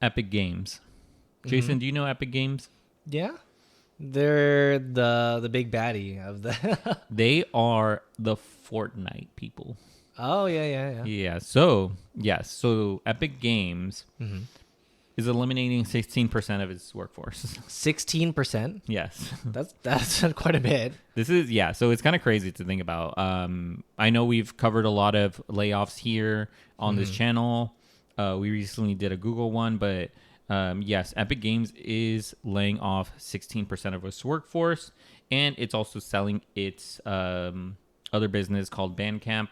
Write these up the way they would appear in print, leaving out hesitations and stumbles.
Epic Games. Jason, do you know Epic Games? Yeah. They're the big baddie of the. They are the Fortnite people. Oh yeah. Yeah. So yes. So Epic Games is eliminating 16% of its workforce. 16%. Yes. That's quite a bit. This is so it's kind of crazy to think about. I know we've covered a lot of layoffs here on this channel. We recently did a Google one, but yes, Epic Games is laying off 16% of its workforce, and it's also selling its other business called Bandcamp,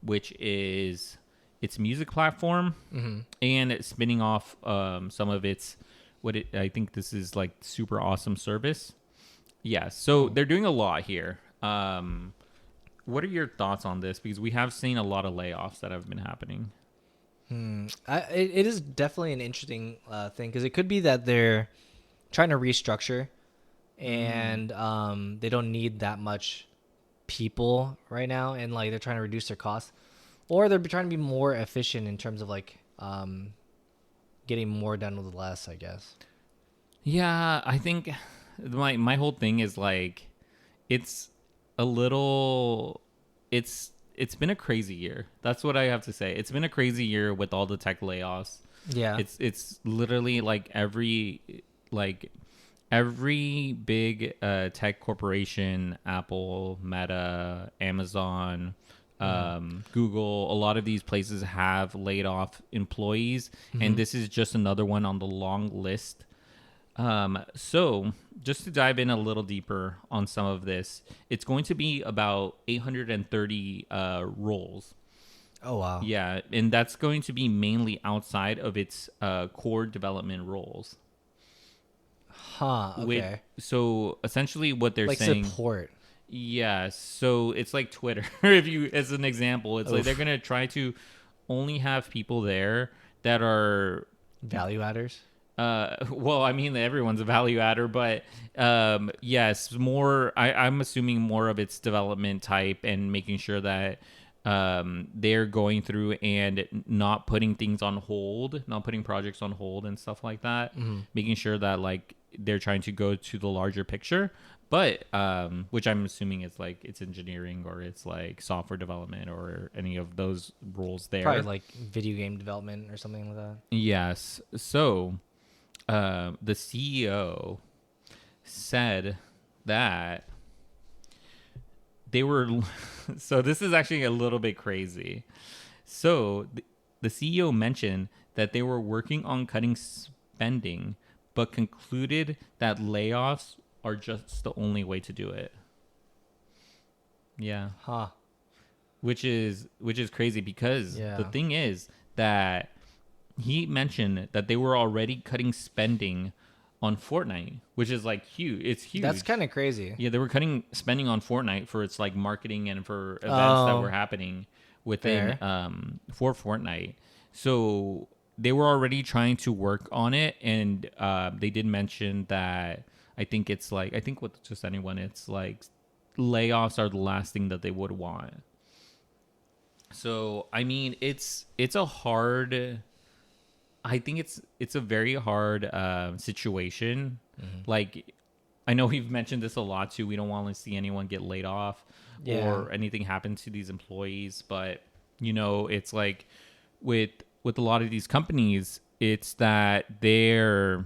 which is its music platform, and it's spinning off some of its I think this is like super awesome service. Yeah, so they're doing a lot here. What are your thoughts on this? Because we have seen a lot of layoffs that have been happening. It is definitely an interesting thing because it could be that they're trying to restructure and they don't need that much people right now, and like they're trying to reduce their costs, or they're trying to be more efficient in terms of like getting more done with less, I guess. Yeah, I think my whole thing is like it's a little it's been a crazy year. That's what I have to say. It's been a crazy year with all the tech layoffs. Yeah. It's literally like every big tech corporation, Apple, Meta, Amazon, Google, a lot of these places have laid off employees, and this is just another one on the long list. So just to dive in a little deeper on some of this, it's going to be about 830 roles. Oh wow. Yeah, and that's going to be mainly outside of its core development roles. Huh. Okay. So essentially what they're Like saying, support. yeah, so it's like Twitter. If you, as an example, it's like they're going to try to only have people there that are Value adders. well, I mean, everyone's a value adder, but yes, more. I'm assuming more of its development type and making sure that they're going through and not putting things on hold, not putting projects on hold and stuff like that. Making sure that like they're trying to go to the larger picture, but which I'm assuming is like it's engineering or it's like software development or any of those roles there. Probably like video game development or something like that. Yes. So the CEO said that they were so this is actually a little bit crazy. So the CEO mentioned that they were working on cutting spending, but concluded that layoffs are just the only way to do it. Yeah. Huh. Which is crazy because the thing is that he mentioned that they were already cutting spending on Fortnite, which is like huge. It's huge. That's kind of crazy. Yeah, they were cutting spending on Fortnite for its like marketing and for events that were happening within for Fortnite. So they were already trying to work on it, and they did mention that I think with just anyone, it's like layoffs are the last thing that they would want. So I mean, it's a hard. I think it's a very hard situation. Like, I know we've mentioned this a lot too. We don't want to see anyone get laid off or anything happen to these employees. But it's like with a lot of these companies, it's that they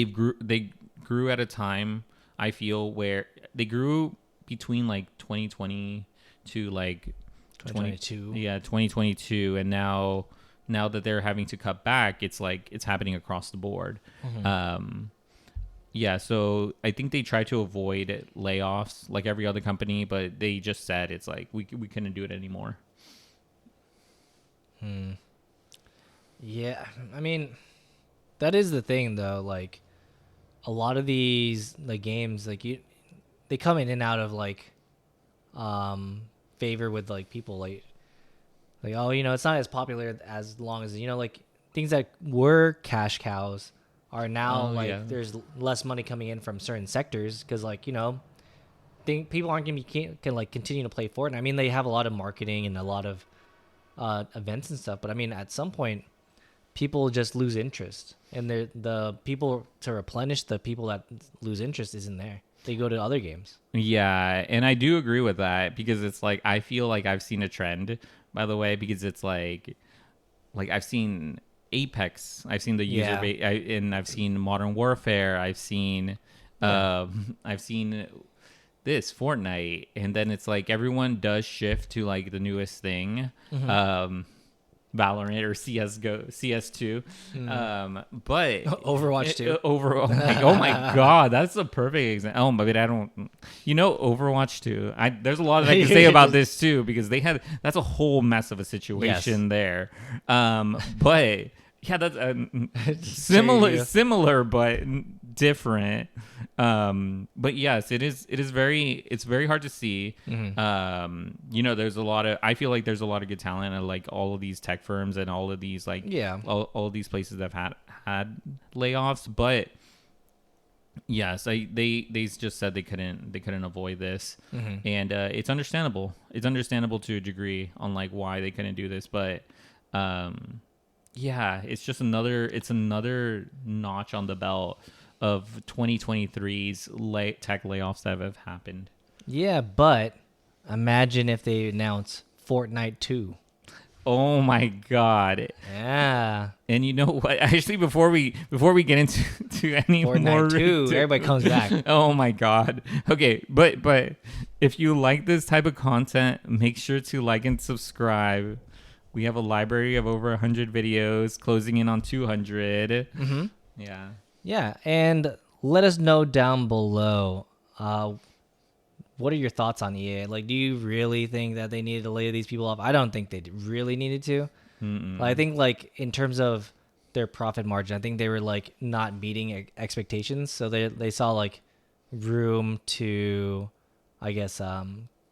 grew at a time, I feel, where they grew between like 2020 to like 2022. 2022, and now that they're having to cut back, it's like it's happening across the board. So I think they try to avoid layoffs like every other company, but they just said it's like we couldn't do it anymore. Yeah, I mean, that is the thing though. Like, a lot of these like games, like they come in and out of like favor with like people like it's not as popular as long as like things that were cash cows are now there's less money coming in from certain sectors because like people aren't gonna can like continue to play Fortnite. I mean, they have a lot of marketing and a lot of events and stuff, but I mean at some point people just lose interest, and the people to replenish the people that lose interest isn't there. They go to other games. Yeah, and I do agree with that because it's like I feel like I've seen a trend, by the way, because it's like I've seen Apex, I've seen the user base, and I've seen Modern Warfare, I've seen this Fortnite, and then it's like everyone does shift to like the newest thing. Valorant or CS2, but Overwatch 2. Overall, like, oh my god, that's a perfect example. Oh, but I don't, Overwatch 2. There's a lot that I can say about this too because that's a whole mess of a situation there. But yeah, that's similar but different. But yes, it's very hard to see. There's a lot of, I feel like there's a lot of good talent at like all of these tech firms and all of these like all of these places that have had layoffs, but yes, they just said they couldn't avoid this. And it's understandable to a degree on like why they couldn't do this, but it's just another notch on the belt of 2023's tech layoffs that have happened. Yeah, but imagine if they announce Fortnite 2. Oh my god. Yeah. And you know what? Actually, before we get into any Fortnite more 2, everybody comes back. Oh my god. Okay, but if you like this type of content, make sure to like and subscribe. We have a library of over 100 videos, closing in on 200. Yeah. Yeah, and let us know down below. What are your thoughts on EA? Like, do you really think that they needed to lay these people off? I don't think they really needed to. I think, like, in terms of their profit margin, I think they were, like, not meeting expectations. So they saw, like, room to, I guess,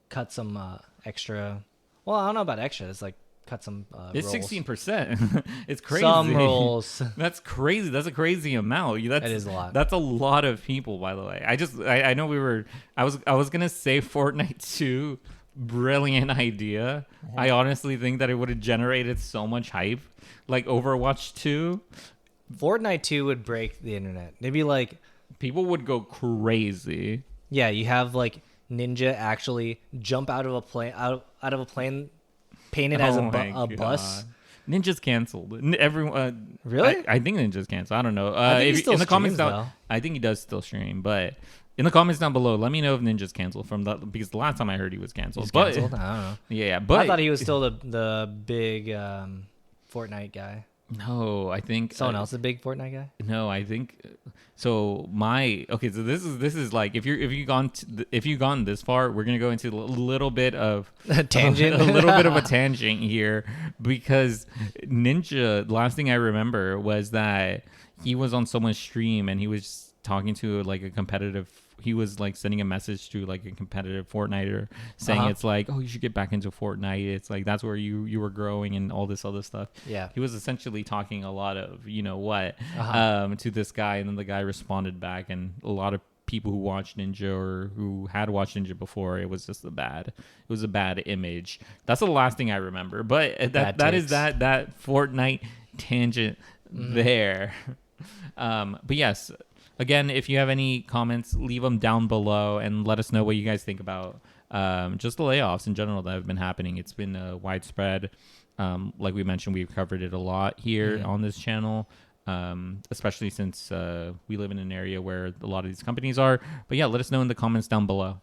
cut some extra. Well, I don't know about extra. It's, like, cut some it's roles. 16%. It's crazy. Some roles. That's crazy. That's a crazy amount. That is a lot. That's a lot of people, by the way. I know I was gonna say Fortnite 2, brilliant idea. I honestly think that it would have generated so much hype, like Overwatch 2. Fortnite 2 would break the internet. They'd be like, people would go crazy. Yeah, you have like Ninja actually jump out of a plane. Painted as a bus. Ninja's canceled. Everyone, really? I think Ninja's canceled. I don't know. I think he still in the comments streams, down, I think he does still stream, but in the comments down below, let me know if Ninja's canceled because the last time I heard he was canceled. I don't know. Yeah, but I thought he was still the big Fortnite guy. No, I think someone else is a big Fortnite guy. No, I think so. So this is like if you've gone this far, we're gonna go into a little bit of a tangent, a little bit of a tangent here because Ninja. The last thing I remember was that he was on someone's stream and he was talking to like a competitive. He was like sending a message to like a competitive Fortniter saying it's like, oh, you should get back into Fortnite. It's like that's where you were growing and all this other stuff. Yeah. He was essentially talking a lot of to this guy, and then the guy responded back, and a lot of people who watched Ninja or who had watched Ninja before, it was a bad image. That's the last thing I remember. But that is that Fortnite tangent there. But yes. Again, if you have any comments, leave them down below and let us know what you guys think about just the layoffs in general that have been happening. It's been widespread. Like we mentioned, we've covered it a lot here on this channel, especially since we live in an area where a lot of these companies are. But yeah, let us know in the comments down below.